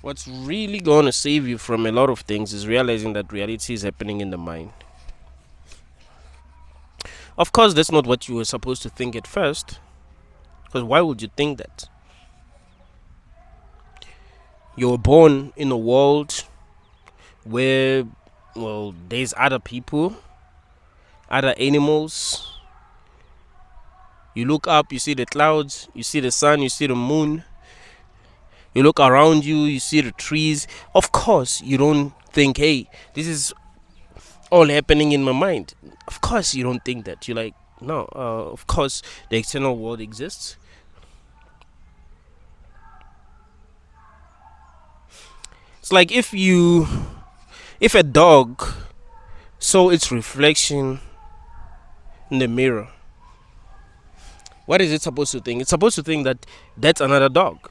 What's really going to save you from a lot of things is realizing that reality is happening in the mind. Of course, that's not what you were supposed to think at first, because why would you think that? You were born in a world where, well, there's other people, other animals. You look up, you see the clouds, you see the sun, you see the moon. You look around you, you see the trees. Of course, you don't think, hey, this is all happening in my mind. Of course, you don't think that. You're like, no, of course, the external world exists. It's like if a dog saw its reflection in the mirror, what is it supposed to think? It's supposed to think that that's another dog.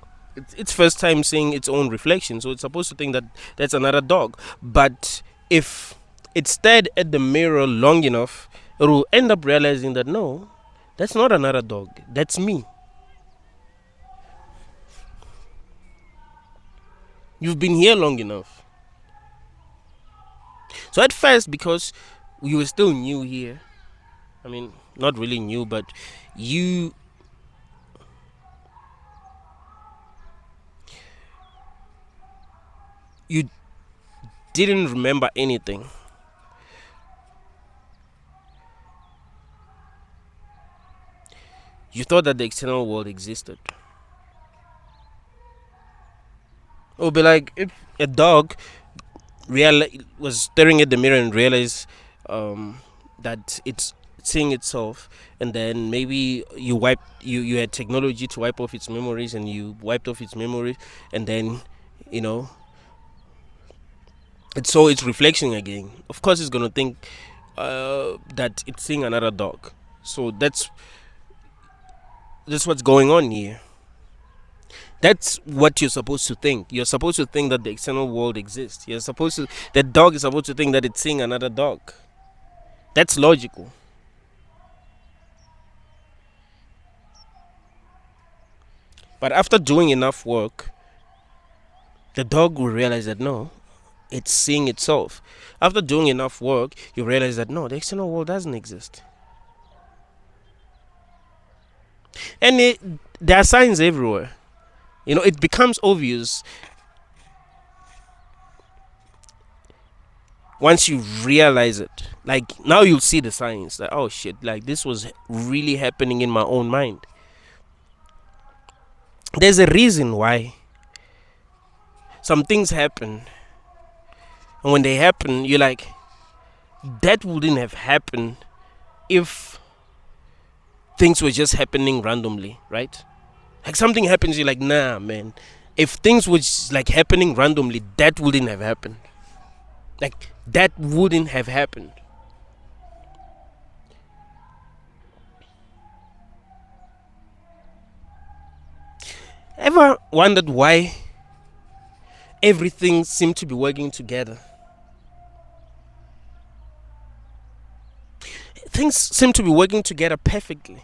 It's first time seeing its own reflection, so it's supposed to think that that's another dog. But if it stared at the mirror long enough, it will end up realizing that no, that's not another dog, that's me. You've been here long enough. So at first, because you were still new here, I mean, not really new, but you you didn't remember anything. You thought that the external world existed. It would be like if a dog was staring at the mirror and realized that it's seeing itself, and then maybe you had technology to wipe off its memories, and you wiped off its memories, and then you know it saw its reflection again. Of course, it's gonna think that it's seeing another dog. So that's what's going on here. That's what you're supposed to think. You're supposed to think that the external world exists. The dog is supposed to think that it's seeing another dog. That's logical. But after doing enough work, the dog will realize that no, it's seeing itself. After doing enough work, you realize that no, the external world doesn't exist. And there are signs everywhere. It becomes obvious once you realize it. Like now you'll see the signs that, oh shit, like this was really happening in my own mind. There's a reason why some things happen, and when they happen, you're like, that wouldn't have happened if things were just happening randomly, right? Like something happens, you're like, nah, man. If things were just like happening randomly, that wouldn't have happened. Like that wouldn't have happened. Ever wondered why everything seemed to be working together? Things seem to be working together perfectly.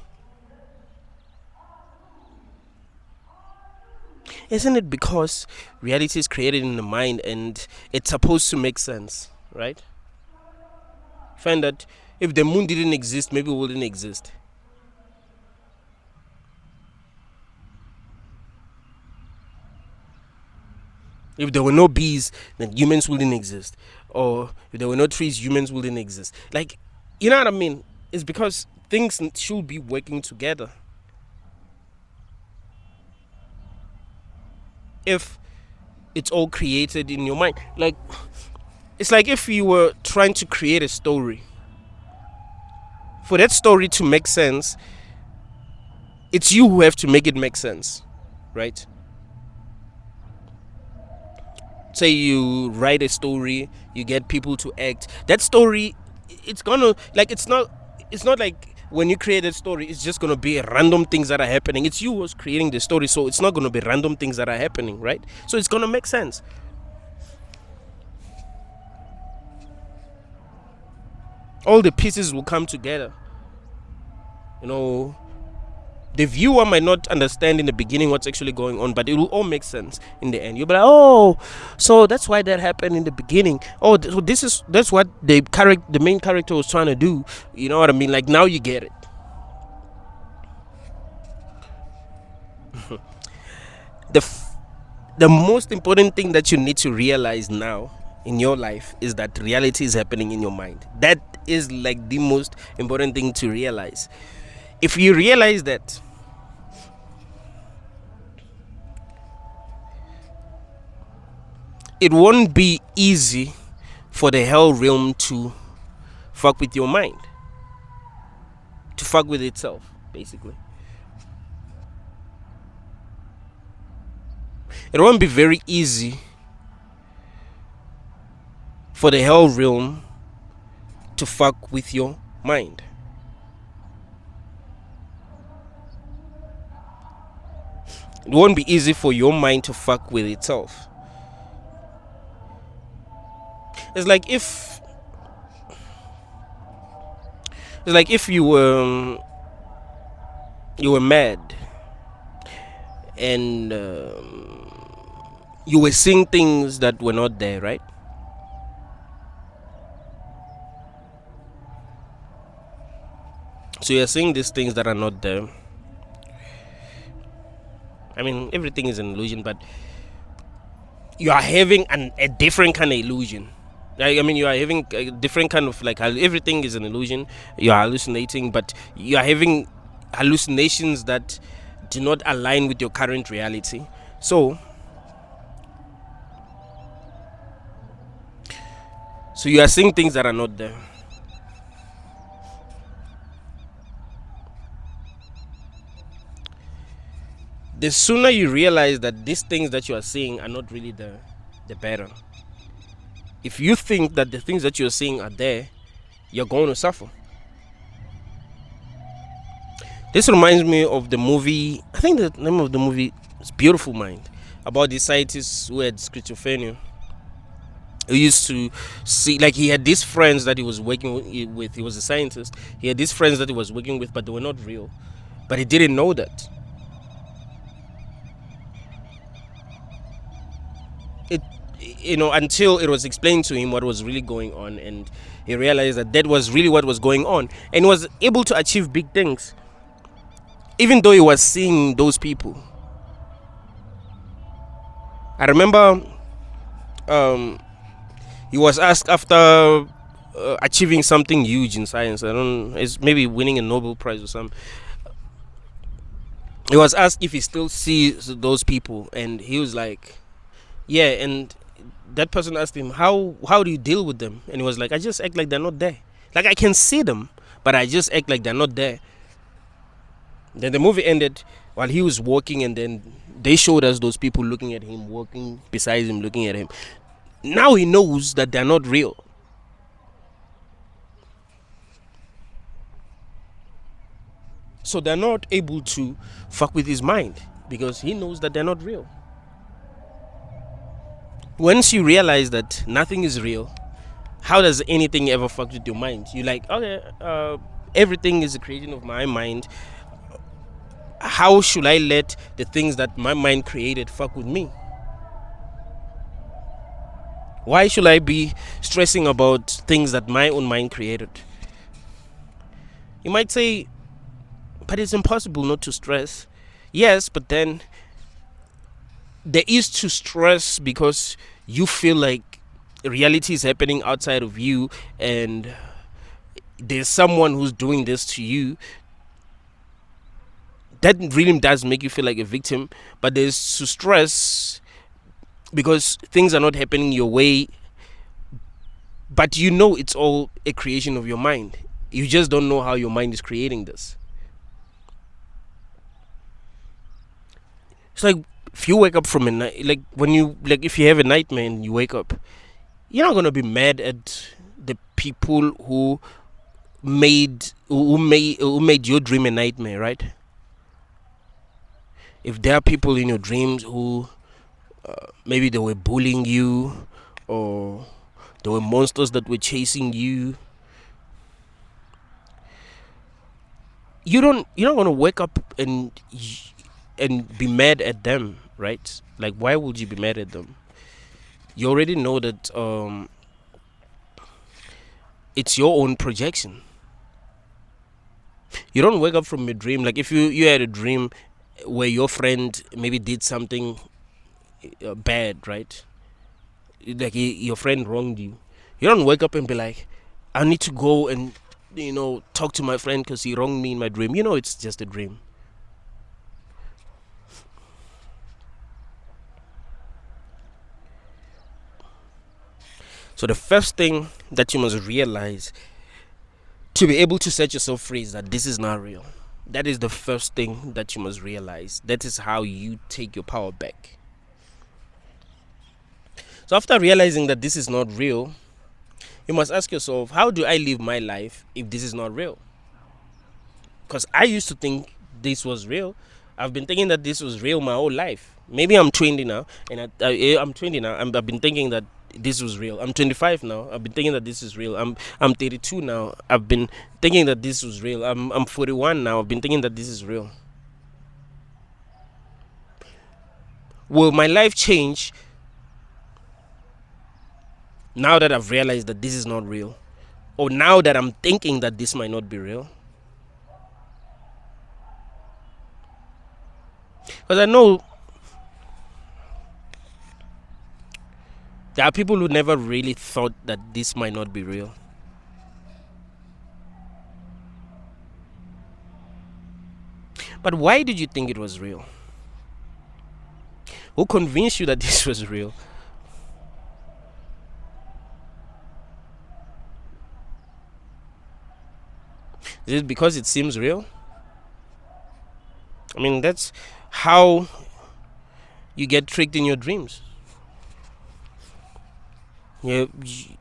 Isn't it because reality is created in the mind and it's supposed to make sense, right? Find that if the moon didn't exist, maybe it wouldn't exist. If there were no bees, then humans wouldn't exist. Or if there were no trees, humans wouldn't exist. Like, you know what I mean? It's because things should be working together. If it's all created in your mind. Like, it's like if you were trying to create a story. For that story to make sense, it's you who have to make it make sense, right? Say you write a story, you get people to act. That story, it's gonna like it's not like when you create a story, it's just gonna be random things that are happening. It's you who's creating the story, so it's not gonna be random things that are happening, right? So it's gonna make sense. All the pieces will come together. You know, The viewer might not understand in the beginning what's actually going on, but it will all make sense in the end. You'll be like, oh, so that's why that happened in the beginning. Oh, so that's what the main character was trying to do. You know what I mean? Like, now you get it. The most important thing that you need to realize now in your life is that reality is happening in your mind. That is like the most important thing to realize. If you realize that, it won't be easy for the hell realm to fuck with your mind, to fuck with itself, basically. It won't be very easy for the hell realm to fuck with your mind. It won't be easy for your mind to fuck with itself. It's like if you were mad and you were seeing things that were not there, right? So you're seeing these things that are not there. I mean, everything is an illusion, but you are having a different kind of illusion. I mean, you are having a different kind of, like, everything is an illusion. You are hallucinating, but you are having hallucinations that do not align with your current reality. So you are seeing things that are not there. The sooner you realize that these things that you are seeing are not really there, the better. If you think that the things that you're seeing are there, you're going to suffer. This reminds me of the movie, I think the name of the movie is Beautiful Mind, about the scientist who had schizophrenia. He used to see, like, he had these friends that he was working with. He was a scientist. He had these friends that he was working with, but they were not real. But he didn't know that. Until it was explained to him what was really going on, and he realized that was really what was going on, and he was able to achieve big things even though he was seeing those people. I remember he was asked after achieving something huge in science. It's maybe winning a Nobel Prize or something. He was asked if he still sees those people, and he was like, yeah. And that person asked him, how do you deal with them? And he was like, I just act like they're not there. Like, I can see them, but I just act like they're not there. Then the movie ended while he was walking, and then they showed us those people looking at him, walking beside him, looking at him. Now he knows that they're not real. So they're not able to fuck with his mind because he knows that they're not real. Once you realize that nothing is real, how does anything ever fuck with your mind? You're like, okay, everything is a creation of my mind. How should I let the things that my mind created fuck with me? Why should I be stressing about things that my own mind created? You might say, but it's impossible not to stress. Yes, but then there is to stress because you feel like reality is happening outside of you, and there's someone who's doing this to you. That really does make you feel like a victim. But there's to stress because things are not happening your way, but you know it's all a creation of your mind. You just don't know how your mind is creating this. It's like if you wake up from a night, like if you have a nightmare and you wake up, you're not gonna be mad at the people who made your dream a nightmare, right? If there are people in your dreams who maybe they were bullying you, or there were monsters that were chasing you, you're not gonna wake up and be mad at them, right? Like, why would you be mad at them? You already know that it's your own projection. You don't wake up from a dream. Like, if you had a dream where your friend maybe did something bad, right? Like, your friend wronged you. You don't wake up and be like, I need to go and talk to my friend because he wronged me in my dream. It's just a dream. So the first thing that you must realize to be able to set yourself free is that this is not real. That is the first thing that you must realize. That is how you take your power back. So after realizing that this is not real, you must ask yourself, how do I live my life if this is not real? Because I used to think this was real. I've been thinking that this was real my whole life. Maybe I'm 20 now, and I'm 20 now. I've been thinking that this was real. I'm 25 now. I've been thinking that this is real. I'm 32 now. I've been thinking that this was real. I'm 41 now. I've been thinking that this is real. Will my life change now that I've realized that this is not real? Or now that I'm thinking that this might not be real? Because I know there are people who never really thought that this might not be real. But why did you think it was real? Who convinced you that this was real? Is it because it seems real? I mean, that's how you get tricked in your dreams. Yeah,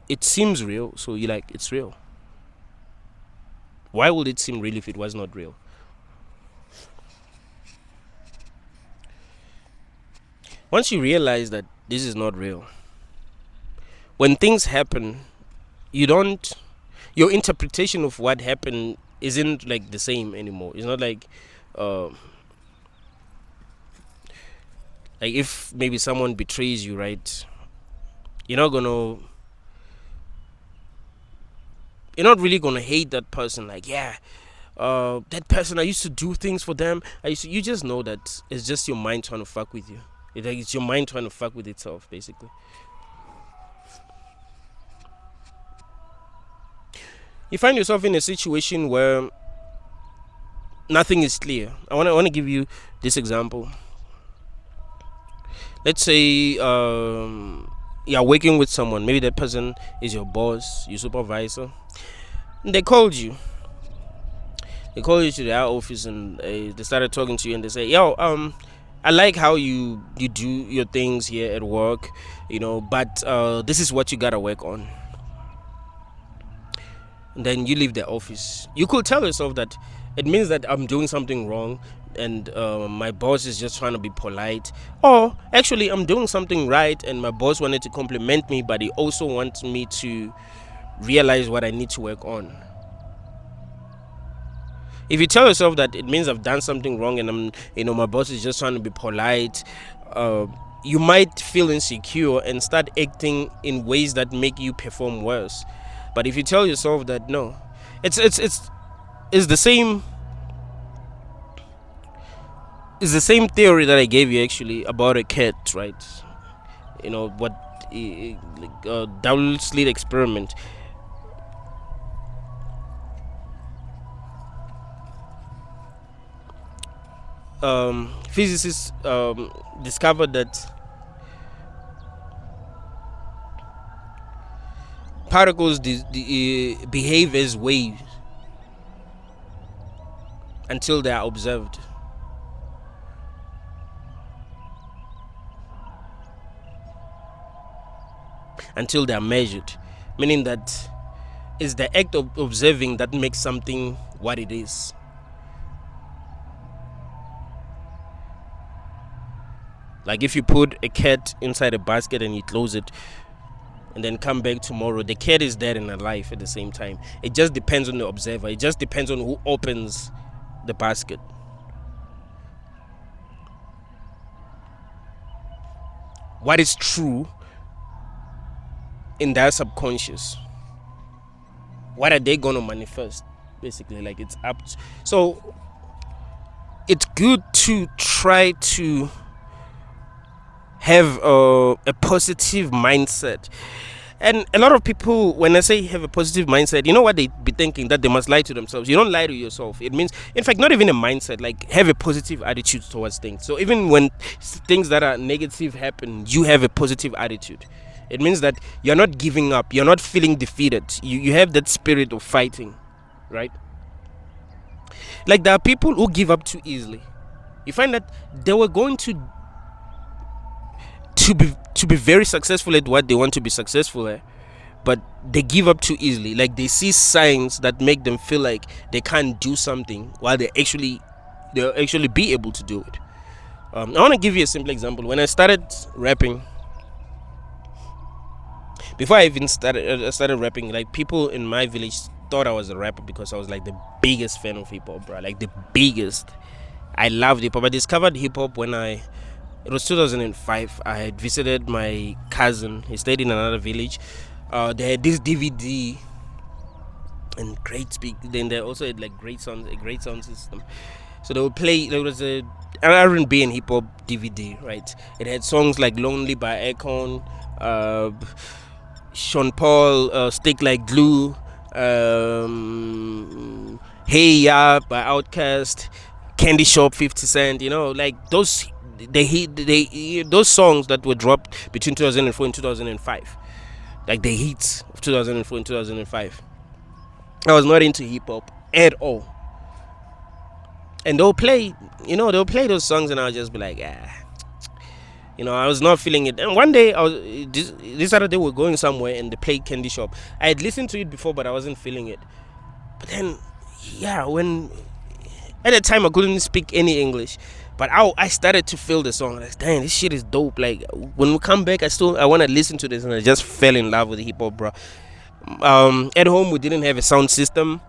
it seems real, so you're like, it's real. Why would it seem real if it was not real? Once you realize that this is not real, when things happen, your interpretation of what happened isn't like the same anymore. It's not like if maybe someone betrays you, right? You're not really gonna hate that person. Like, yeah, that person, I used to do things for them. You just know that it's just your mind trying to fuck with you. It's your mind trying to fuck with itself, basically. You find yourself in a situation where nothing is clear. I want to give you this example. Let's say you're working with someone. Maybe that person is your boss, your supervisor. And they called you. They called you to their office and they started talking to you and they say, yo, I like how you do your things here at work, but this is what you gotta work on. And then you leave the office. You could tell yourself that it means that I'm doing something wrong and my boss is just trying to be polite. Or actually, I'm doing something right and my boss wanted to compliment me, but he also wants me to realize what I need to work on. If you tell yourself that it means I've done something wrong and my boss is just trying to be polite, you might feel insecure and start acting in ways that make you perform worse. But if you tell yourself that no, it's the same. It's the same theory that I gave you actually about a cat, right? What double slit experiment. Physicists discovered that particles behave as waves until they are observed. Until they are measured. Meaning that it's the act of observing that makes something what it is. Like if you put a cat inside a basket and you close it and then come back tomorrow, the cat is dead and alive at the same time. It just depends on the observer. It just depends on who opens the basket. What is true in their subconscious? What are they gonna manifest? Basically, like it's up to, so it's good to try to have a positive mindset. And a lot of people, when I say have a positive mindset, you know what they be thinking? That they must lie to themselves. You don't lie to yourself. It means, in fact, not even a mindset, like have a positive attitude towards things. So even when things that are negative happen, you have a positive attitude. It means that you're not giving up. You're not feeling defeated. You have that spirit of fighting, right? Like there are people who give up too easily. You find that they were going to be very successful at what they want to be successful at, but they give up too easily. Like they see signs that make them feel like they can't do something while they'll actually be able to do it. I want to give you a simple example. When I started rapping, before I even started rapping, like people in my village thought I was a rapper because I was like the biggest fan of hip hop, bro. Like the biggest. I loved hip hop. I discovered hip hop when it was 2005. I had visited my cousin. He stayed in another village. They had this DVD and great speak. Then they also had like a great sound system. So they would play. There was a R&B and hip hop DVD, right? It had songs like "Lonely" by Akon, Sean Paul, "Stick Like Glue," "Hey Ya" by Outkast, "Candy Shop" 50 Cent. You know, like those. Those songs that were dropped between 2004 and 2005, like the hits of 2004 and 2005. I was not into hip hop at all, and they'll play those songs, and I'll just be like, I was not feeling it. And one day, this Saturday, we're going somewhere, and they played Candy Shop. I had listened to it before, but I wasn't feeling it. But then, when at the time I couldn't speak any English. But I started to feel the song. Like, dang, this shit is dope. Like, when we come back, I want to listen to this. And I just fell in love with hip hop, bro. At home, we didn't have a sound system.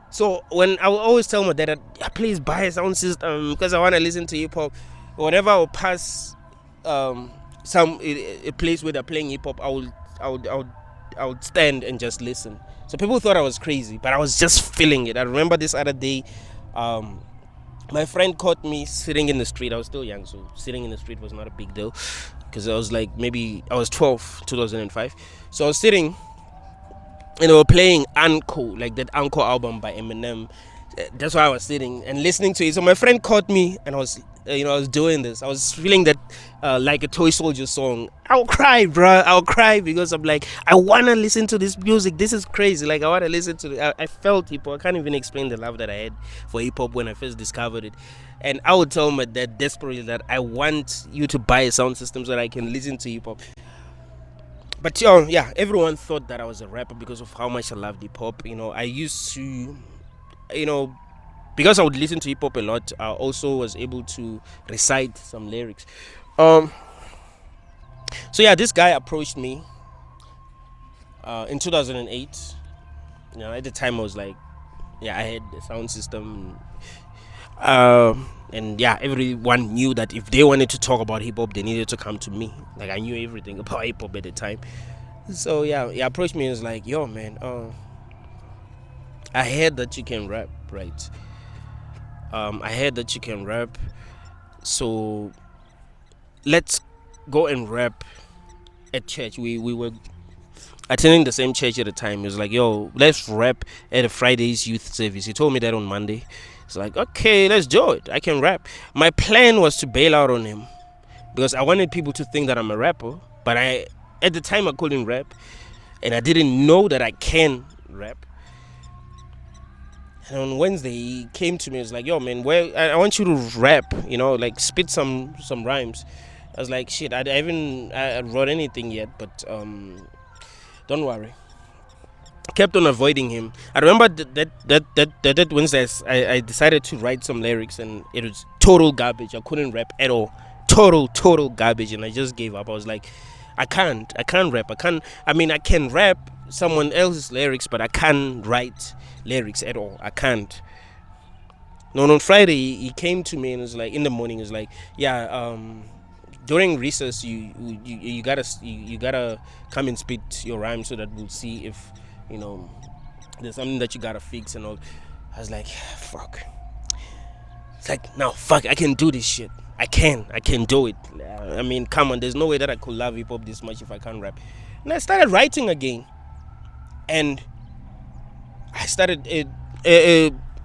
So, when I would always tell my dad, please buy a sound system because I want to listen to hip hop. Whenever I would pass a place where they're playing hip hop, I would stand and just listen. So, people thought I was crazy, but I was just feeling it. I remember this other day, my friend caught me sitting in the street. I was still young, so sitting in the street was not a big deal because I was like, maybe I was 12, 2005. So I was sitting and they were playing Encore, like that Encore album by Eminem. That's why I was sitting and listening to it. So my friend caught me and I was doing this. I was feeling that like a Toy Soldier song. I'll cry, bro. I'll cry because I'm like, I want to listen to this music. This is crazy. Like, I want to listen to it. I felt hip hop. I can't even explain the love that I had for hip hop when I first discovered it. And I would tell my dad desperately that I want you to buy a sound system so that I can listen to hip hop. But everyone thought that I was a rapper because of how much I loved hip hop. I used to, because I would listen to hip hop a lot, I also was able to recite some lyrics. This guy approached me in 2008. At the time I was like, I had a sound system, and everyone knew that if they wanted to talk about hip hop, they needed to come to me. Like, I knew everything about hip hop at the time. So he approached me and was like, yo man, I heard that you can rap, right? I heard that you can rap, so let's go and rap at church. We were attending the same church at the time. He was like, yo, let's rap at a Friday's youth service. He told me that on Monday. It's like, okay, let's do it. I can rap. My plan was to bail out on him because I wanted people to think that I'm a rapper, but at the time I couldn't rap, and I didn't know that I can rap. And on Wednesday, he came to me and was like, yo, man, I want you to rap, like spit some rhymes. I was like, shit, I haven't wrote anything yet, but don't worry. Kept on avoiding him. I remember that Wednesday, I decided to write some lyrics, and it was total garbage. I couldn't rap at all. Total garbage, and I just gave up. I was like, I can't rap. I can rap someone else's lyrics, but I can't write lyrics at all. I can't. No, on Friday he came to me and was like, in the morning, he was like, yeah, during recess you gotta you gotta come and spit your rhyme so that we'll see if you know there's something that you gotta fix and all. I was like, fuck. It's like, no, fuck, I can do this shit. I can do it. I mean, come on, there's no way that I could love hip hop this much if I can't rap. And I started writing again, and I started it.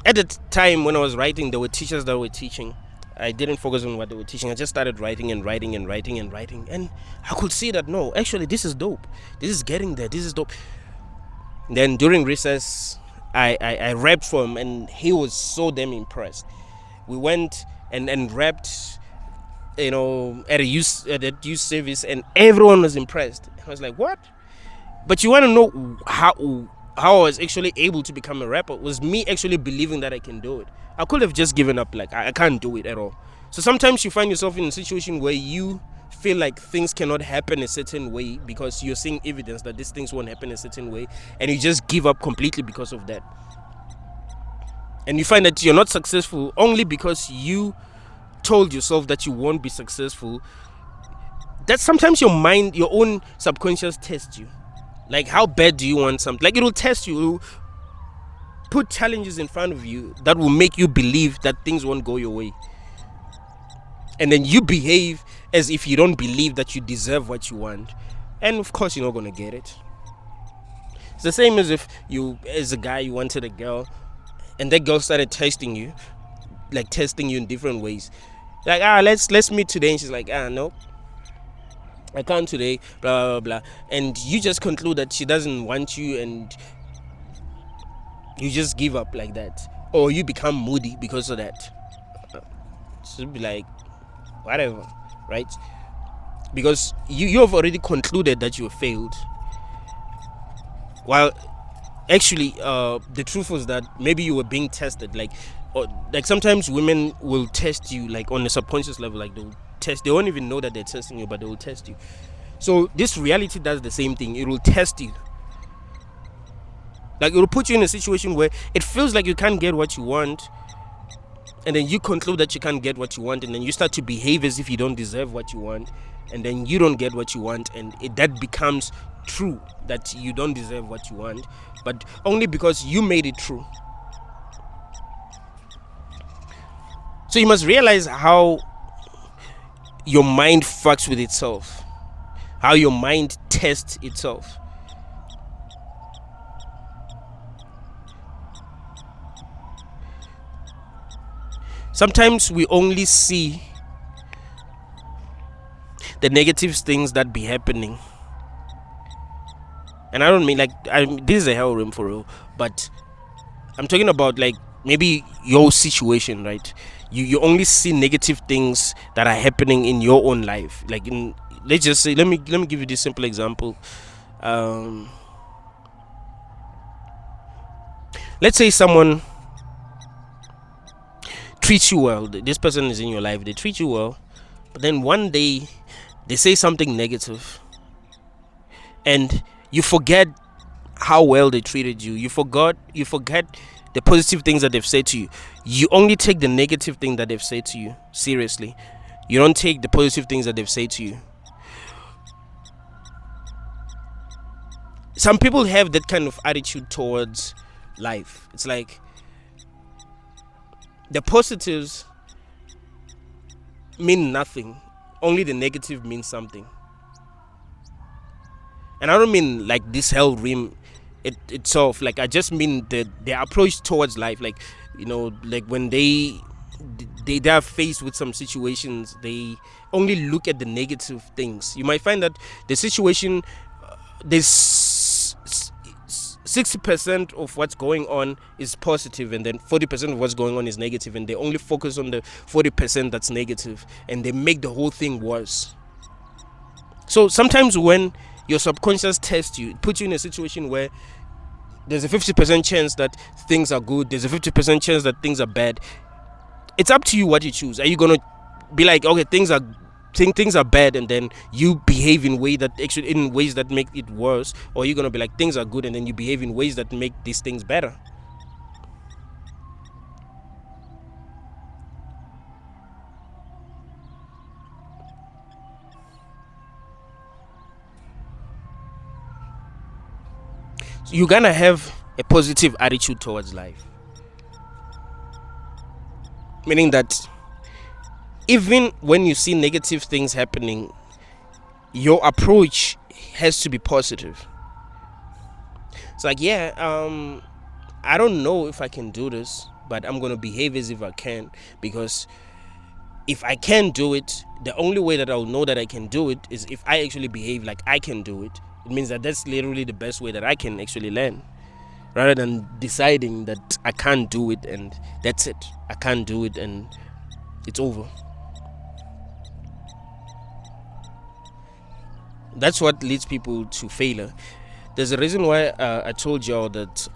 At the time when I was writing, there were teachers that were teaching. I didn't focus on what they were teaching. I just started writing and writing and writing and writing, and I could see that no, actually, this is dope. This is getting there. This is dope. And then during recess, I rapped for him, and he was so damn impressed. We went and rapped, at a youth service, and everyone was impressed. I was like, what? But you want to know how I was actually able to become a rapper? Was me actually believing that I can do it. I could have just given up, like I can't do it at all. So sometimes you find yourself in a situation where you feel like things cannot happen a certain way because you're seeing evidence that these things won't happen a certain way, and you just give up completely because of that. And you find that you're not successful only because you told yourself that you won't be successful. That sometimes your mind, your own subconscious tests you. Like, how bad do you want something? Like, it will test you. It will put challenges in front of you that will make you believe that things won't go your way. And then you behave as if you don't believe that you deserve what you want. And of course, you're not going to get it. It's the same as if you, as a guy, you wanted a girl, and that girl started testing you in different ways. Like, let's meet today. And she's like, no, I can't today, blah, blah, blah. And you just conclude that she doesn't want you, and you just give up like that. Or you become moody because of that. Should be like, whatever, right? Because you have already concluded that you failed. While actually, the truth was that maybe you were being tested. Like sometimes women will test you, like on a subconscious level. Like they'll test. They won't even know that they're testing you, but they will test you. So this reality does the same thing. It will test you. Like, it will put you in a situation where it feels like you can't get what you want, and then you conclude that you can't get what you want, and then you start to behave as if you don't deserve what you want, and then you don't get what you want, and that becomes true, that you don't deserve what you want, but only because you made it true. So you must realize how your mind fucks with itself, how your mind tests itself. Sometimes we only see the negative things that be happening. And I don't mean like, this is a hell room for real, but I'm talking about like maybe your situation, right? You only see negative things that are happening in your own life. Like, let's just say, let me give you this simple example. Let's say someone treats you well. This person is in your life, they treat you well, but then one day they say something negative, and you forget how well they treated you. You forget the positive things that they've said to you. You only take the negative thing that they've said to you seriously. You don't take the positive things that they've said to you. Some people have that kind of attitude towards life. It's like the positives mean nothing, only the negative means something. And I don't mean like this hell rim itself. Like, I just mean their approach towards life. Like, like when they are faced with some situations, they only look at the negative things. You might find that the situation, there's 60% of what's going on is positive, and then 40% of what's going on is negative, and they only focus on the 40% that's negative, and they make the whole thing worse. So sometimes when your subconscious tests you, it puts you in a situation where there's a 50% chance that things are good, there's a 50% chance that things are bad. It's up to you what you choose. Are you gonna be like, okay, things are bad, and then you behave in ways that make it worse, or you're gonna be like, things are good, and then you behave in ways that make these things better? So you're gonna have a positive attitude towards life, meaning that even when you see negative things happening, your approach has to be positive. It's like, yeah, I don't know if I can do this, but I'm gonna behave as if I can, because if I can do it, the only way that I'll know that I can do it is if I actually behave like I can do it. It means that that's literally the best way that I can actually learn, rather than deciding that I can't do it and that's it. I can't do it and it's over. That's what leads people to failure. There's a reason why I told y'all that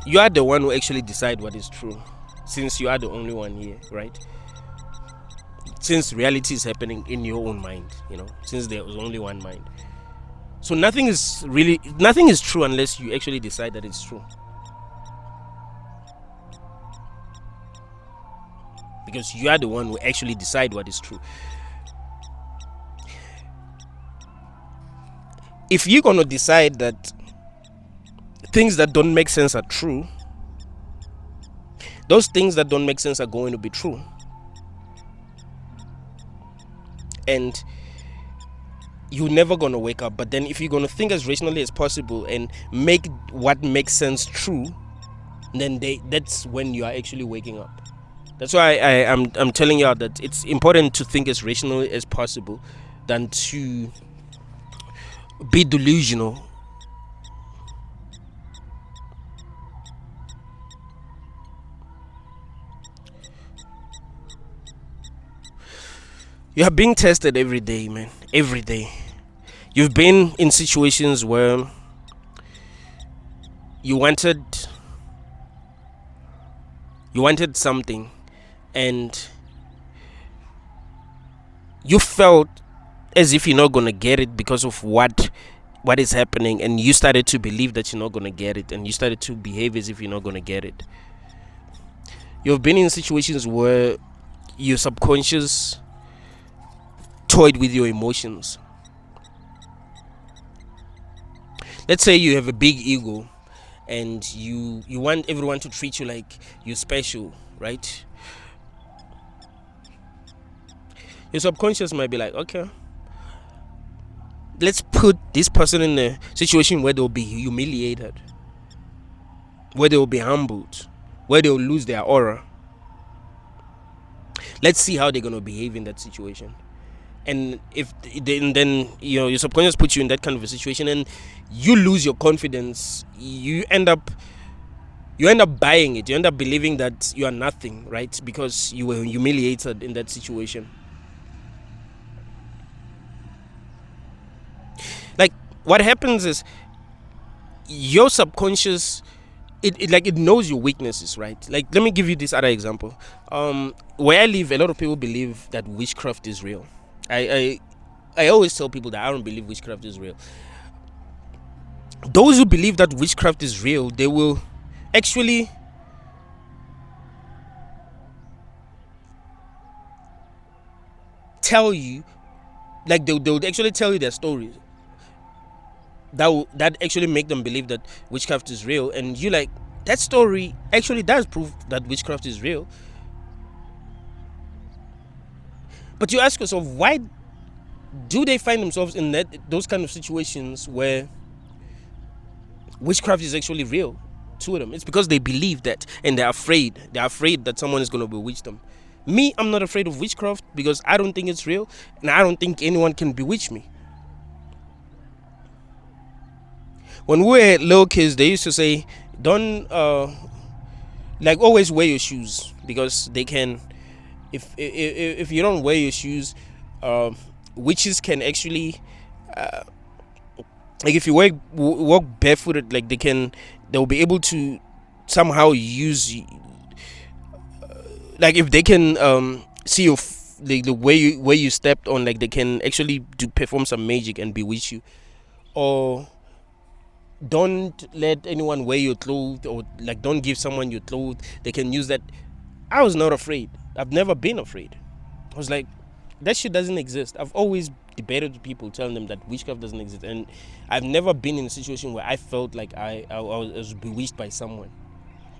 you are the one who actually decide what is true, since you are the only one here, right? Since reality is happening in your own mind, since there is only one mind. So nothing is true unless you actually decide that it's true. Because you are the one who actually decide what is true. If you're gonna decide that things that don't make sense are true, those things that don't make sense are going to be true. And you're never gonna wake up. But then if you're gonna think as rationally as possible and make what makes sense true, then that's when you are actually waking up. That's why I'm telling you that it's important to think as rationally as possible than to be delusional. You are being tested every day, man. Every day. You've been in situations where you wanted something and you felt as if you're not gonna get it because of what is happening, and you started to believe that you're not gonna get it, and you started to behave as if you're not gonna get it. You've been in situations where your subconscious toyed with your emotions. Let's say you have a big ego and you want everyone to treat you like you're special, right? Your subconscious might be like, okay, let's put this person in a situation where they'll be humiliated, where they'll be humbled, where they'll lose their aura. Let's see how they're going to behave in that situation. And if then your subconscious puts you in that kind of a situation and you lose your confidence, you end up buying it. You end up believing that you are nothing, right? Because you were humiliated in that situation. Like, what happens is your subconscious, it knows your weaknesses, right? Like, let me give you this other example. Where I live, a lot of people believe that witchcraft is real. I always tell people that I don't believe witchcraft is real. Those who believe that witchcraft is real, they will actually tell you, like they would actually tell you their stories that actually make them believe that witchcraft is real, and you like, that story actually does prove that witchcraft is real. But you ask yourself, why do they find themselves in those kind of situations where witchcraft is actually real to them? It's because they believe that, and they're afraid that someone is going to bewitch them. Me, I'm not afraid of witchcraft because I don't think it's real, and I don't think anyone can bewitch me. When we were little kids, they used to say, don't always wear your shoes, because they can, if you don't wear your shoes, witches can actually like if you walk barefooted, like they'll be able to somehow use like if they can see your the way you stepped on, like they can actually perform some magic and bewitch you. Or don't let anyone wear your clothes, or like don't give someone your clothes. They can use that I was not afraid. I've never been afraid. I was like, that shit doesn't exist. I've always debated with people, telling them that witchcraft doesn't exist, and I've never been in a situation where I felt like I was bewitched by someone.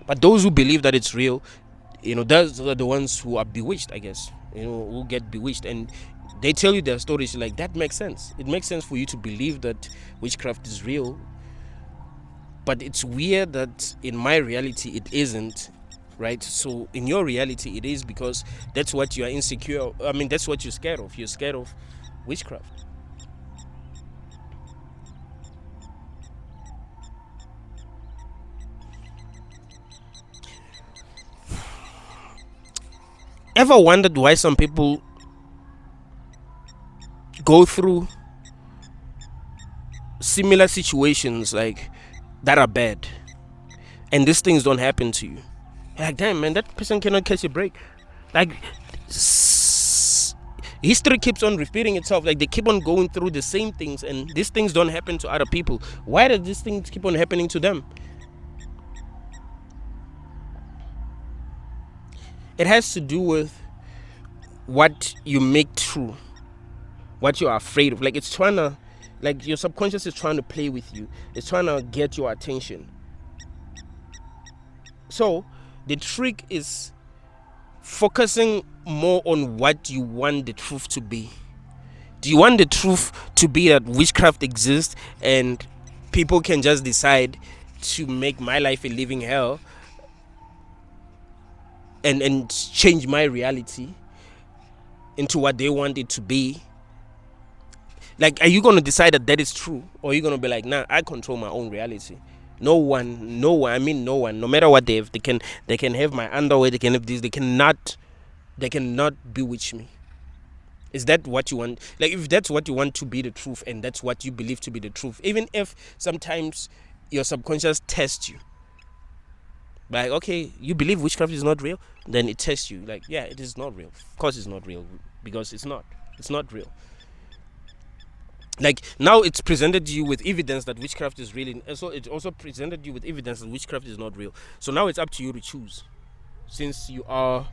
But those who believe that it's real, those are the ones who are bewitched, I guess. Who get bewitched, and they tell you their stories. Like, that makes sense. It makes sense for you to believe that witchcraft is real. But it's weird that in my reality it isn't, right? So in your reality it is, because that's what you are insecure. I mean, that's what you're scared of. You're scared of witchcraft. Ever wondered why some people go through similar situations like that are bad, and these things don't happen to you? You're like, damn man, that person cannot catch a break. Like, history keeps on repeating itself. Like, they keep on going through the same things, and these things don't happen to other people. Why do these things keep on happening to them? It has to do with what you make true, what you are afraid of. Like, it's trying to, like, your subconscious is trying to play with you. It's trying to get your attention. So the trick is focusing more on what you want the truth to be. Do you want the truth to be that witchcraft exists and people can just decide to make my life a living hell and change my reality into what they want it to be? Like, are you going to decide that is true, or are you going to be like, nah, I control my own reality? No one, no matter what they have, they can have my underwear, they can have this, they cannot bewitch me. Is that what you want? Like, if that's what you want to be the truth, and that's what you believe to be the truth, even if sometimes your subconscious tests you, like, okay, you believe witchcraft is not real, then it tests you, like, yeah, it is not real. Of course it's not real, because it's not real. Like, now it's presented you with evidence that witchcraft is real, and so it also presented you with evidence that witchcraft is not real. So now it's up to you to choose, since you are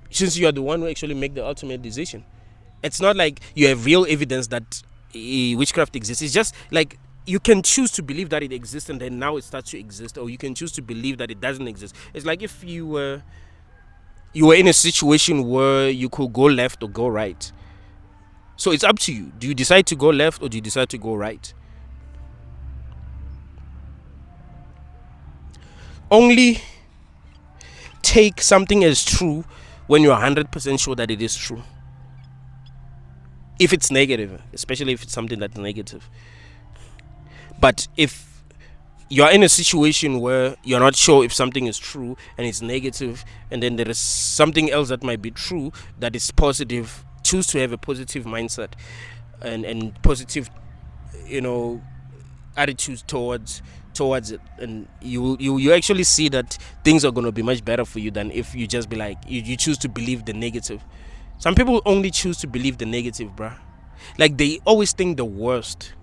the one who actually make the ultimate decision. It's not like you have real evidence that witchcraft exists. It's just like, you can choose to believe that it exists, and then now it starts to exist, or you can choose to believe that it doesn't exist. It's like if you were in a situation where you could go left or go right. So it's up to you. Do you decide to go left, or do you decide to go right? Only take something as true when you're 100% sure that it is true. If it's negative, especially if it's something that's negative. But if you're in a situation where you're not sure if something is true and it's negative, and then there is something else that might be true that is positive, choose to have a positive mindset and positive, attitudes towards it, and you actually see that things are going to be much better for you than if you just be like, you choose to believe the negative. Some people only choose to believe the negative, bruh. Like, they always think the worst.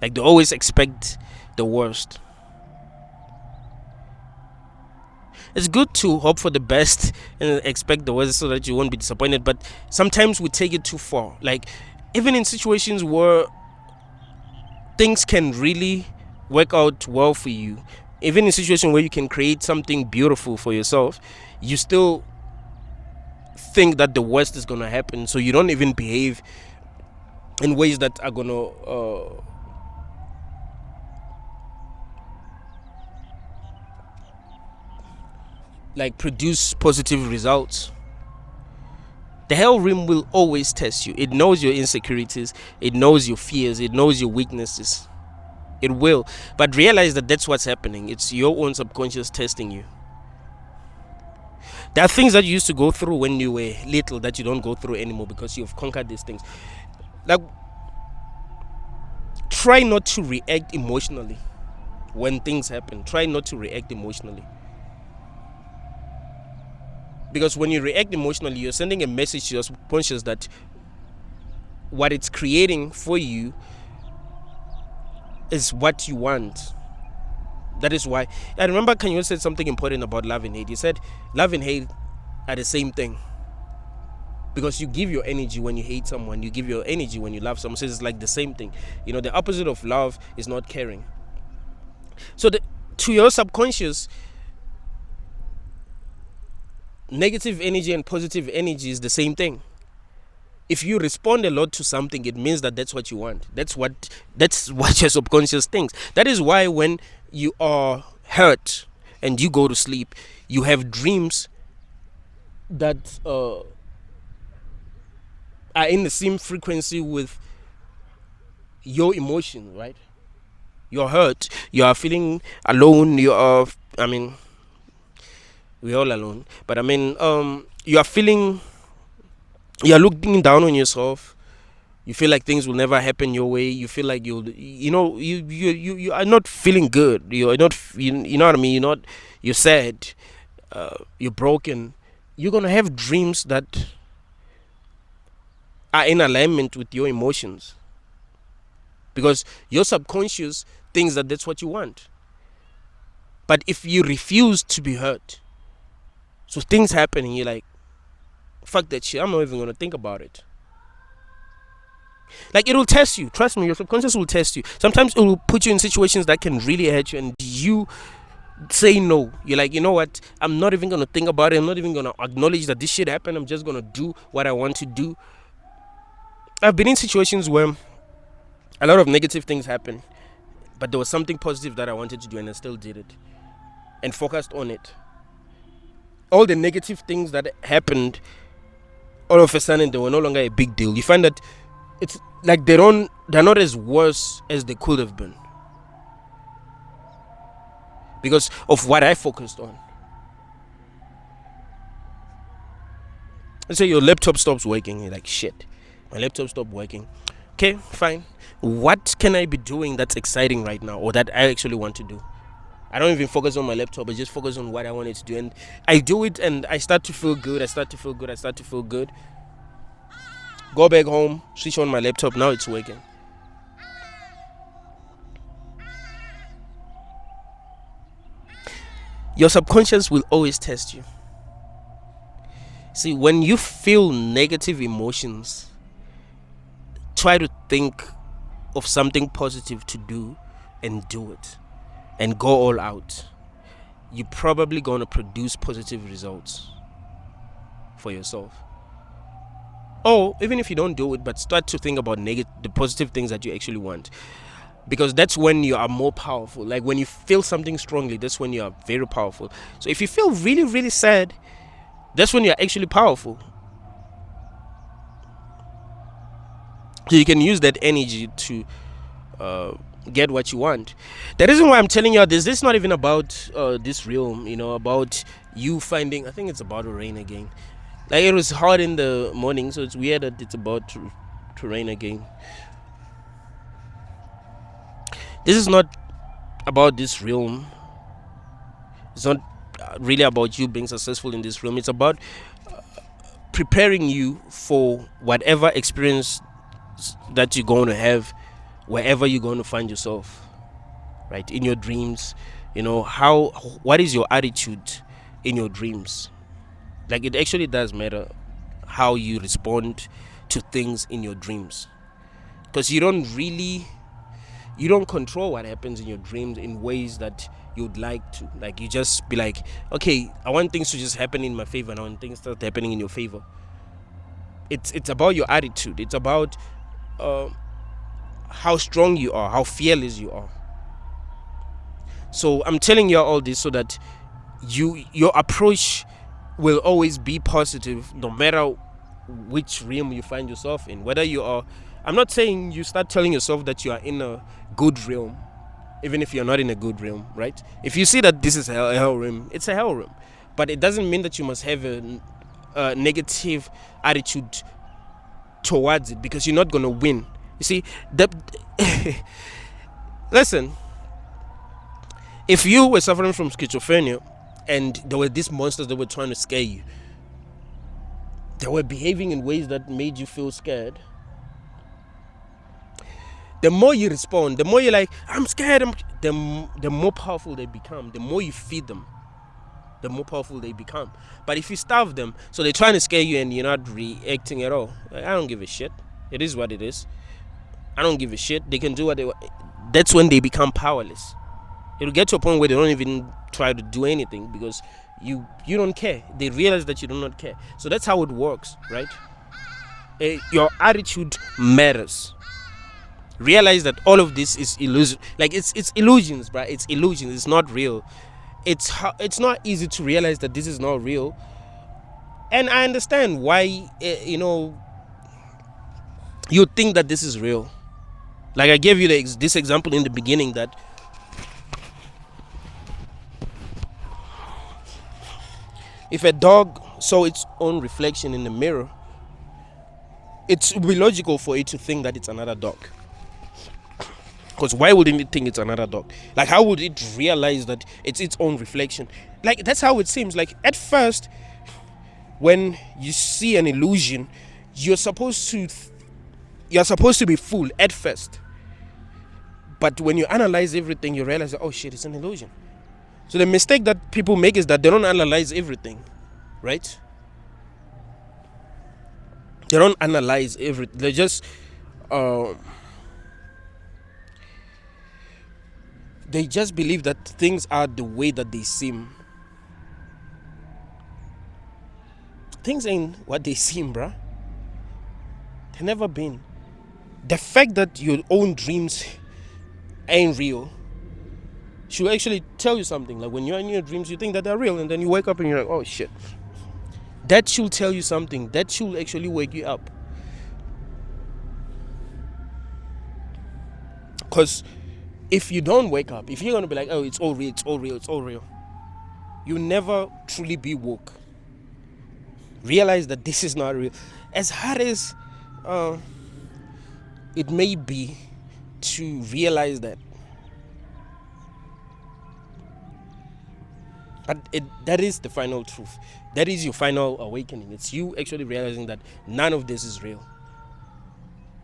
Like, they always expect the worst. It's good to hope for the best and expect the worst so that you won't be disappointed, but sometimes we take it too far. Like, even in situations where things can really work out well for you, even in a situation where you can create something beautiful for yourself, you still think that the worst is going to happen, so you don't even behave in ways that are going to like produce positive results. The hell realm will always test you. It knows your insecurities, it knows your fears, it knows your weaknesses. It will. But realize that that's what's happening. It's your own subconscious testing you. There are things that you used to go through when you were little that you don't go through anymore because you've conquered these things. Like, try not to react emotionally when things happen. Try not to react emotionally. Because when you react emotionally, you're sending a message to your subconscious that what it's creating for you is what you want. That is why. I remember Kanye said something important about love and hate. He said love and hate are the same thing. Because you give your energy when you hate someone, you give your energy when you love someone. So it's like the same thing. The opposite of love is not caring. So to your subconscious, negative energy and positive energy is the same thing. If you respond a lot to something, it means that that's what you want. That's what your subconscious thinks. That is why when you are hurt and you go to sleep, you have dreams that are in the same frequency with your emotion, right? You're hurt, you are feeling alone, we're all alone, but you're looking down on yourself. You feel like things will never happen your way. You feel like you are not feeling good. You're not, you know what I mean. You're sad. You're broken. You're gonna have dreams that are in alignment with your emotions, because your subconscious thinks that that's what you want. But if you refuse to be hurt, so things happen and you're like, fuck that shit, I'm not even gonna think about it. Like, it will test you. Trust me, your subconscious will test you. Sometimes it will put you in situations that can really hurt you, and you say no. You're like, you know what, I'm not even gonna think about it. I'm not even gonna acknowledge that this shit happened. I'm just gonna do what I want to do. I've been in situations where a lot of negative things happen, but there was something positive that I wanted to do, and I still did it and focused on it. All the negative things that happened, all of a sudden they were no longer a big deal. You find that it's like they're not as worse as they could have been, because of what I focused on. Let's say your laptop stops working. You're like, shit, my laptop stopped working. Okay, fine. What can I be doing that's exciting right now, or that I actually want to do? I don't even focus on my laptop. I just focus on what I wanted to do, and I do it, and I start to feel good. I start to feel good. Go back home, switch on my laptop. Now it's working. Your subconscious will always test you. See, when you feel negative emotions, try to think of something positive to do and do it, and go all out. You're probably going to produce positive results for yourself. Or even if you don't do it, but start to think about the positive things that you actually want, because that's when you are more powerful. Like, when you feel something strongly, that's when you are very powerful. So if you feel really, really sad, that's when you're actually powerful. So you can use that energy to get what you want. The reason why I'm telling you this is not even about this realm, about you finding. I think it's about to rain again. Like, it was hot in the morning, so it's weird that it's about to rain again. This is not about this realm. It's not really about you being successful in this realm. It's about preparing you for whatever experience that you're going to have wherever you're going to find yourself, right? In your dreams, what is your attitude in your dreams? Like, it actually does matter how you respond to things in your dreams, because you don't control what happens in your dreams in ways that you'd like to. Like, you just be like, okay, I want things to just happen in my favor, and I want things to start happening in your favor. It's about your attitude. It's about how strong you are, how fearless you are. So I'm telling you all this so that your approach will always be positive, no matter which realm you find yourself in. Whether you are, I'm not saying you start telling yourself that you are in a good realm, even if you're not in a good realm, right? If you see that this is a hell realm, it's a hell realm. But it doesn't mean that you must have a negative attitude towards it, because you're not going to win. You see, listen, if you were suffering from schizophrenia and there were these monsters that were trying to scare you, they were behaving in ways that made you feel scared, The more you respond, the more you're like, I'm scared, the more powerful they become. The more you feed them, the more powerful they become. But if you starve them, so they're trying to scare you and you're not reacting at all. Like, I don't give a shit. It is what it is. I don't give a shit. They can do what they want. That's when they become powerless. It'll get to a point where they don't even try to do anything because you don't care. They realize that you do not care. So that's how it works, right? Your attitude matters. Realize that all of this is illusion. Like it's illusions, bro. It's illusions. It's not real. It's not easy to realize that this is not real. And I understand why you think that this is real. Like I gave you this example in the beginning that if a dog saw its own reflection in the mirror, it would be logical for it to think that it's another dog. Because why wouldn't it think it's another dog? Like, how would it realize that it's its own reflection? Like, that's how it seems. Like, at first, when you see an illusion, you're supposed to be fooled at first. But when you analyze everything, you realize that, oh shit, it's an illusion. So the mistake that people make is that they don't analyze everything, right? They don't analyze everything. They just believe that things are the way that they seem. Things ain't what they seem, bruh. They've never been. The fact that your own dreams ain't real should actually tell you something. Like when you're in your dreams, you think that they're real, and then you wake up and you're like, oh shit. That should tell you something. That should actually wake you up. Because if you don't wake up, if you're going to be like, oh, it's all real, it's all real, it's all real, you never truly be woke. Realize that this is not real. As hard as it may be to realize that, but that is the final truth. That is your final awakening. It's you actually realizing that none of this is real.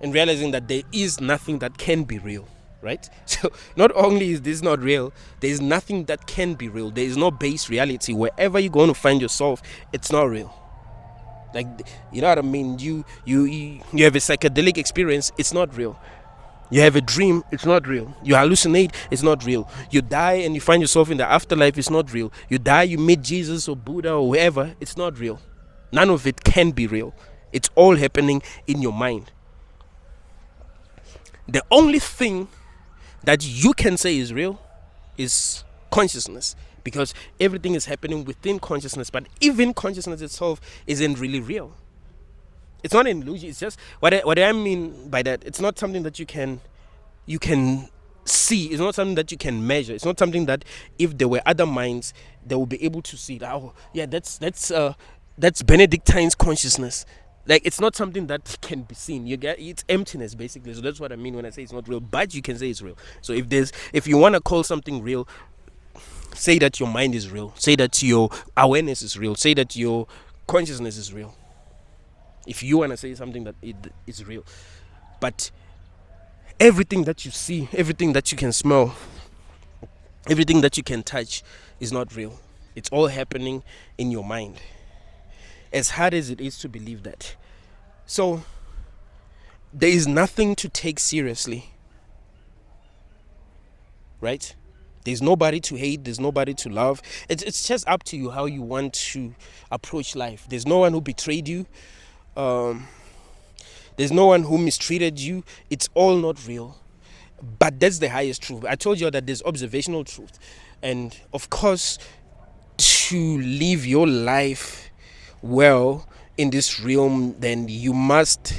And realizing that there is nothing that can be real. Right? So not only is this not real, there is nothing that can be real. There is no base reality. Wherever you're going to find yourself, it's not real. Like, you know what I mean? You have a psychedelic experience, it's not real. You have a dream, it's not real. You hallucinate, it's not real. You die and you find yourself in the afterlife, it's not real. You die, you meet Jesus or Buddha or whoever, it's not real. None of it can be real. It's all happening in your mind. The only thing that you can say is real is consciousness, because everything is happening within consciousness. But even consciousness itself isn't really real. It's not an illusion. It's just what I mean by that. It's not something that you can see. It's not something that you can measure. It's not something that if there were other minds, they will be able to see. Oh, yeah, that's Benedictine's consciousness. Like, it's not something that can be seen. It's emptiness, basically. So that's what I mean when I say it's not real. But you can say it's real. So if you want to call something real, say that your mind is real. Say that your awareness is real. Say that your consciousness is real. If you want to say something that it is real. But everything that you see, everything that you can smell, everything that you can touch is not real. It's all happening in your mind. As hard as it is to believe that. So there is nothing to take seriously. Right? There's nobody to hate. There's nobody to love. It's just up to you how you want to approach life. There's no one who betrayed you. There's no one who mistreated you. It's all not real. But that's the highest truth. I told you that there's observational truth. And of course, to live your life well in this realm, then you must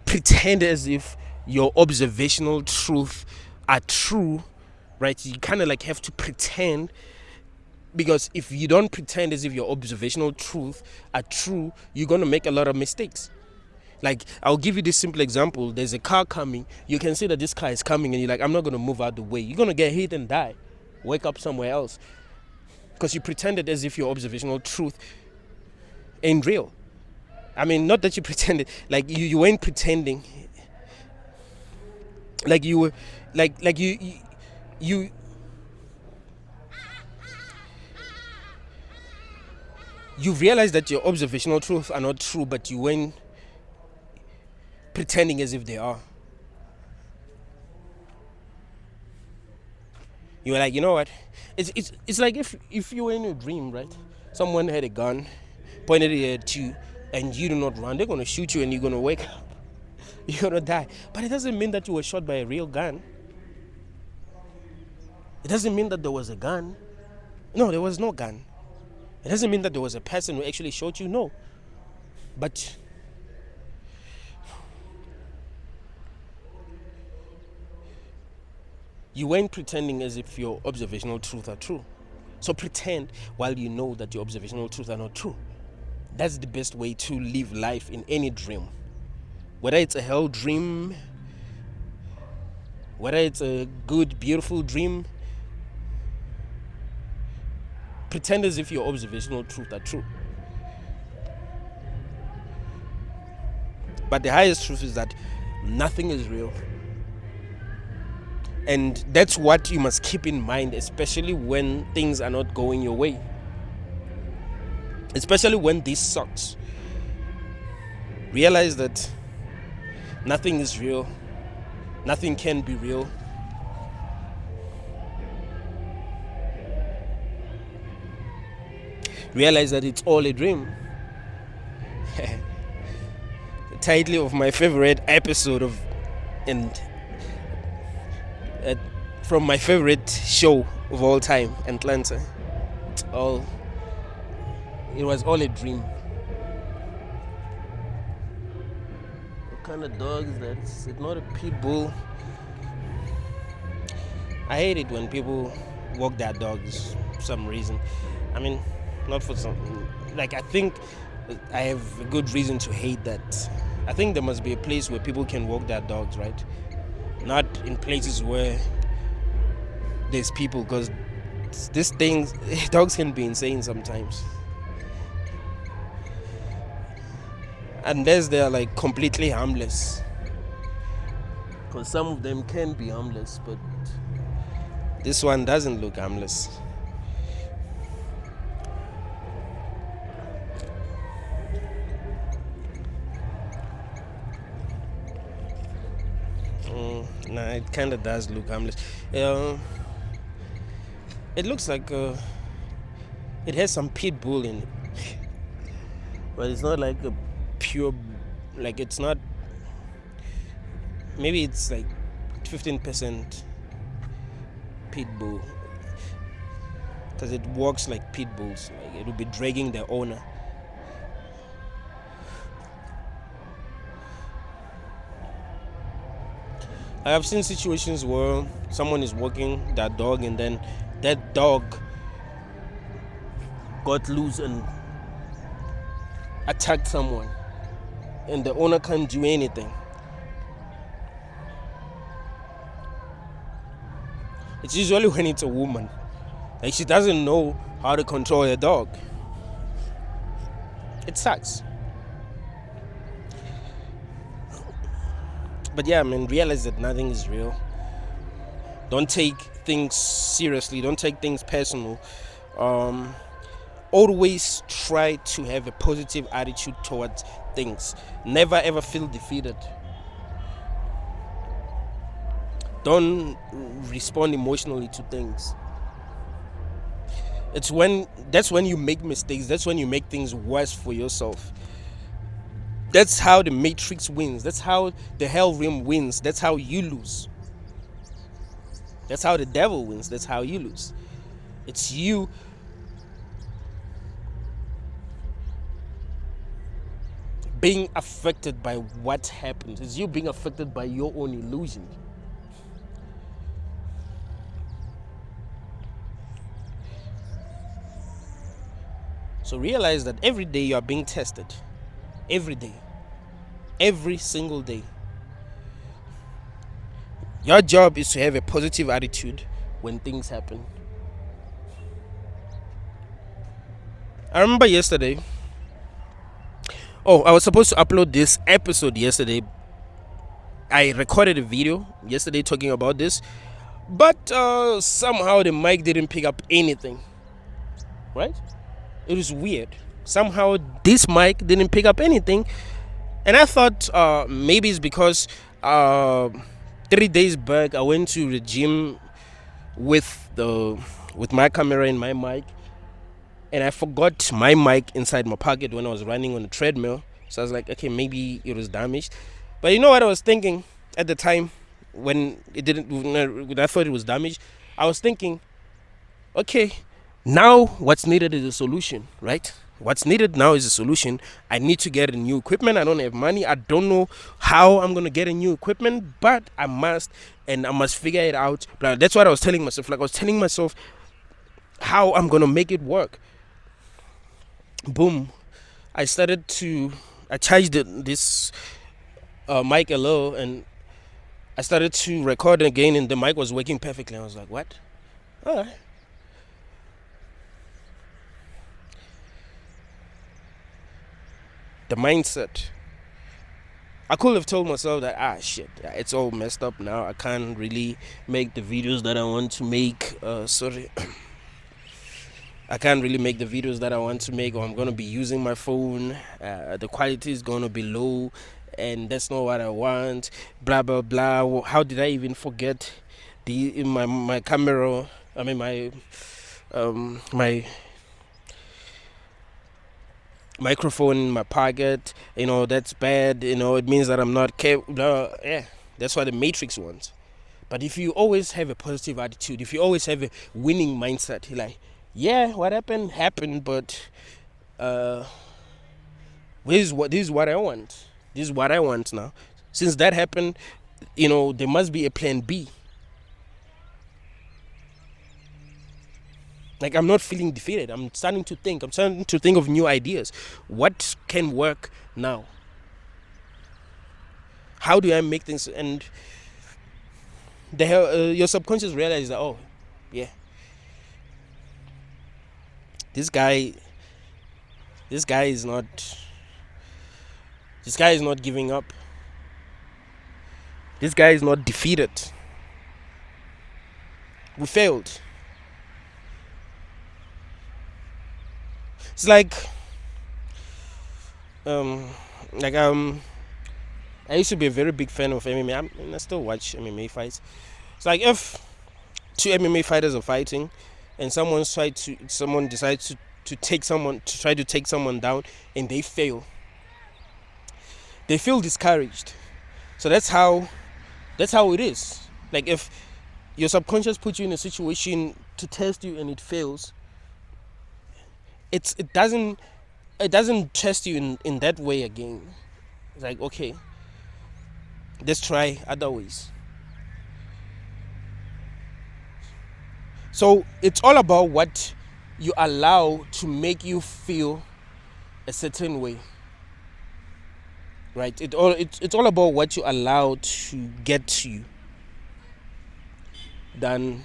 pretend as if your observational truth are true, right? You kind of like have to pretend, because if you don't pretend as if your observational truth are true, you're going to make a lot of mistakes. Like, I'll give you this simple example. There's a car coming. You can see that this car is coming and you're like, I'm not going to move out the way. You're going to get hit and die. Wake up somewhere else. Because you pretended as if your observational truth ain't real. I mean, not that you pretended, like you ain't pretending. Like you were, like you you realize that your observational truths are not true, but you went pretending as if they are. You were like, you know what? It's like if you were in a dream, right? Someone had a gun, pointed it at you, and you do not run. They're gonna shoot you, and you're gonna wake up. You're gonna die. But it doesn't mean that you were shot by a real gun. It doesn't mean that there was a gun. No, there was no gun. It doesn't mean that there was a person who actually shot you. No. But you weren't pretending as if your observational truths are true. So pretend while you know that your observational truths are not true. That's the best way to live life in any dream. Whether it's a hell dream, whether it's a good, beautiful dream, pretend as if your observational truths are true. But the highest truth is that nothing is real. And that's what you must keep in mind, especially when things are not going your way. Especially when this sucks. Realize that nothing is real. Nothing can be real. Realize that it's all a dream. The title of my favorite episode of from my favorite show of all time, Atlanta. It was all a dream. What kind of dog is that? It's not a pit bull. I hate it when people walk their dogs for some reason. I mean, not for some. Like, I think I have a good reason to hate that. I think there must be a place where people can walk their dogs, right? Not in places where there's people, because these things, dogs can be insane sometimes. Unless they're like completely harmless. Because some of them can be harmless, but this one doesn't look harmless. Nah, it kind of does look harmless. It looks like it has some pit bull in it, but it's not like a pure. Like, it's not. Maybe it's like 15% pit bull, because it walks like pit bulls. Like, it will be dragging their owner. I have seen situations where someone is walking that dog, and then that dog got loose and attacked someone, and the owner can't do anything. It's usually when it's a woman. Like, she doesn't know how to control her dog. It sucks. But yeah, man, realize that nothing is real. Don't take things seriously. Don't take things personal. Always try to have a positive attitude towards things. Never ever feel defeated. Don't respond emotionally to things. That's when you make mistakes. That's when you make things worse for yourself. That's how the Matrix wins. That's how the Hell Realm wins. That's how you lose. That's how the devil wins. That's how you lose. It's you being affected by what happens. It's you being affected by your own illusion. So realize that every day you are being tested. Every day. Every single day. Your job is to have a positive attitude when things happen. I remember yesterday. I was supposed to upload this episode yesterday, I recorded a video yesterday talking about this, but somehow the mic didn't pick up anything. Right? It was weird. Somehow this mic didn't pick up anything, and I thought maybe it's because 3 days back I went to the gym with my camera and my mic, and I forgot my mic inside my pocket when I was running on the treadmill. So I was like, okay, maybe it was damaged. But you know what I was thinking at the time when I thought it was damaged? I was thinking, okay, now what's needed is a solution, right? What's needed now is a solution. I need to get a new equipment. I don't have money. I don't know how I'm going to get a new equipment, but I must figure it out. But that's what I was telling myself. Like, I was telling myself how I'm going to make it work. Boom. I charged this mic a little, and I started to record again, and the mic was working perfectly. I was like, what? All right. The mindset. I could have told myself that, shit, it's all messed up now. I can't really make the videos that I want to make. I can't really make the videos that I want to make, or I'm going to be using my phone. The quality is going to be low, and that's not what I want. Blah, blah, blah. How did I even forget my camera? I mean, my microphone in my pocket. That's bad. It means that I'm not capable. Yeah, that's what the Matrix wants. But if you always have a positive attitude, if you always have a winning mindset, you're like, yeah, what happened, but this is what I want. This is what I want now. Since that happened, there must be a plan B. Like, I'm not feeling defeated. I'm starting to think of new ideas. What can work now? How do I make things? And your subconscious realizes that, oh, yeah, this guy is not giving up. This guy is not defeated. We failed. It's like I used to be a very big fan of MMA, and I still watch MMA fights. It's like if two MMA fighters are fighting, and someone decides to try to take someone down, and they fail. They feel discouraged. So that's how it is. Like, if your subconscious puts you in a situation to test you and it fails, it doesn't test you in that way again. It's like, okay, let's try other ways. So it's all about what you allow to make you feel a certain way, right? It's all about what you allow to get to you than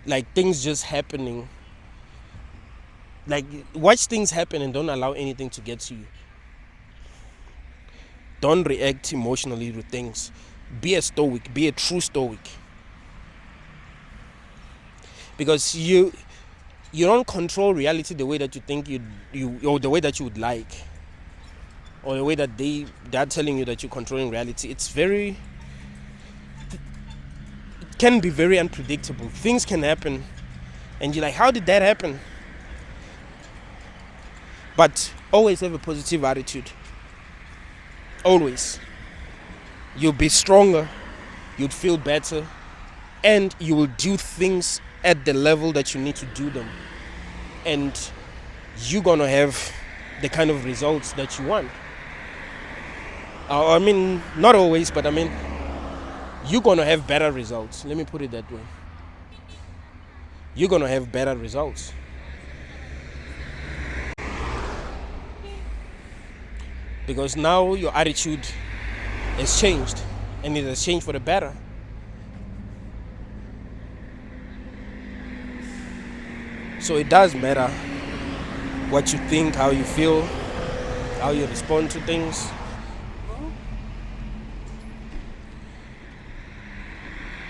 like things just happening. Like, watch things happen and don't allow anything to get to you. Don't react emotionally to things. Be a stoic. Be a true stoic. Because you don't control reality the way that you think or the way that you would like, or the way that they're telling you that you're controlling reality. It can be very unpredictable. Things can happen, and you're like, how did that happen? But always have a positive attitude. Always. You'll be stronger, you'll feel better, and you will do things at the level that you need to do them. And you're gonna have the kind of results that you want. I mean, not always, but I mean, you're gonna have better results. Let me put it that way. You're gonna have better results. Because now your attitude has changed, and it has changed for the better. So it does matter what you think, how you feel, how you respond to things.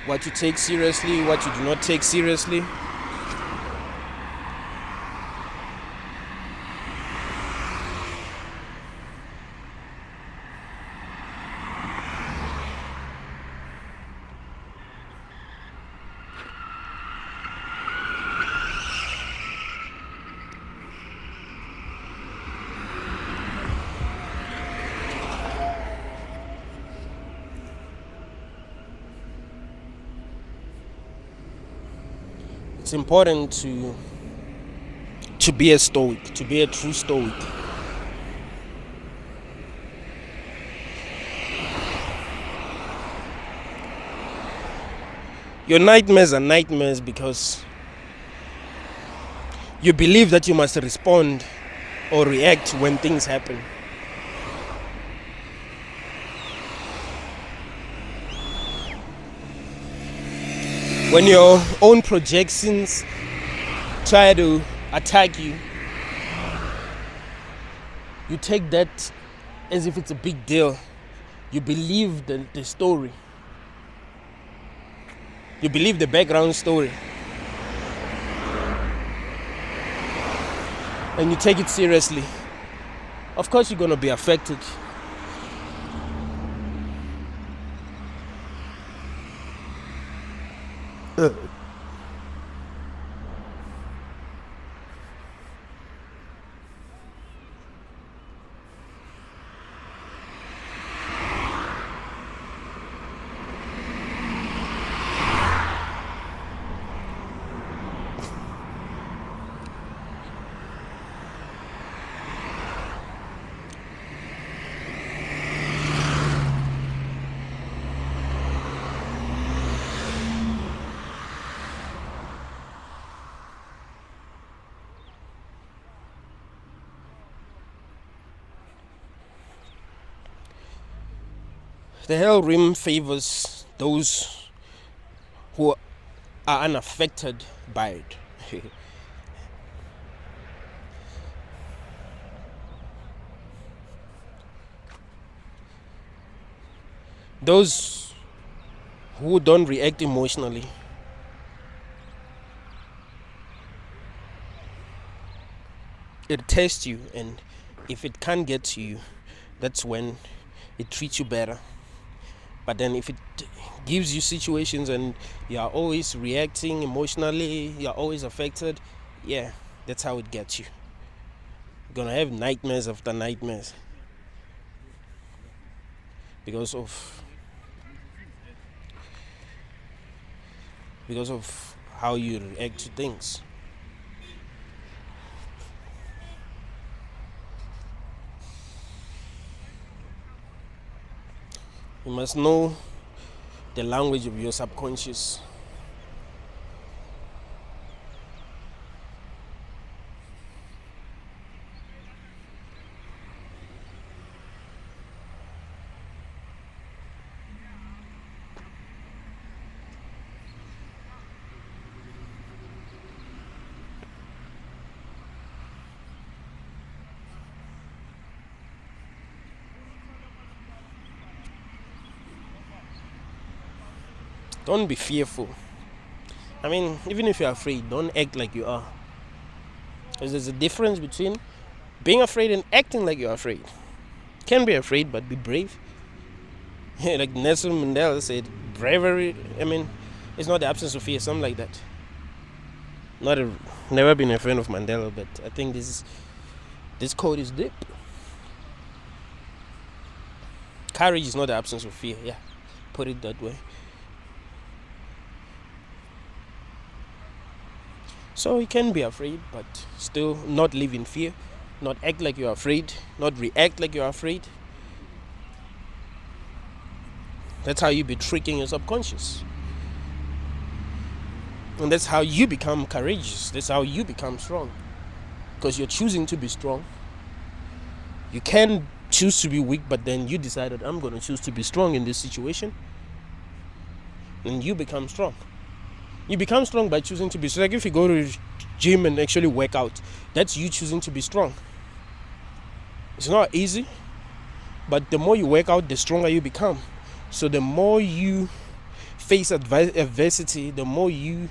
What you take seriously, what you do not take seriously. It's important to be a stoic, to be a true stoic. Your nightmares are nightmares because you believe that you must respond or react when things happen. When your own projections try to attack you, you take that as if it's a big deal. You believe the story. You believe the background story. And you take it seriously. Of course you're going to be affected. The hell rim favors those who are unaffected by it. Those who don't react emotionally. It tests you, and if it can't get to you, that's when it treats you better. But then if it gives you situations and you are always reacting emotionally, you are always affected, yeah, that's how it gets you. You're gonna have nightmares after nightmares because of how you react to things. You must know the language of your subconscious. Don't be fearful. I mean, even if you're afraid, don't act like you are. Because there's a difference between being afraid and acting like you're afraid. Can be afraid, but be brave. Like Nelson Mandela said, bravery, I mean, it's not the absence of fear, something like that. Never been a friend of Mandela, but I think this quote is deep. Courage is not the absence of fear, yeah. Put it that way. So you can be afraid, but still not live in fear, not act like you're afraid, not react like you're afraid. That's how you be tricking your subconscious. And that's how you become courageous. That's how you become strong. Because you're choosing to be strong. You can choose to be weak, but then you decided, I'm going to choose to be strong in this situation. And you become strong. You become strong by choosing to be strong. Like if you go to the gym and actually work out, that's you choosing to be strong. It's not easy, but the more you work out, the stronger you become. So the more you face adversity, the more you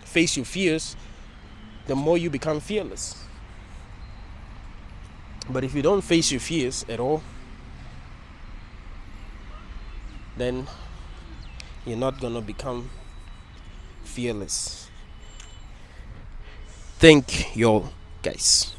face your fears, the more you become fearless. But if you don't face your fears at all, then you're not gonna become fearless. Thank you, guys.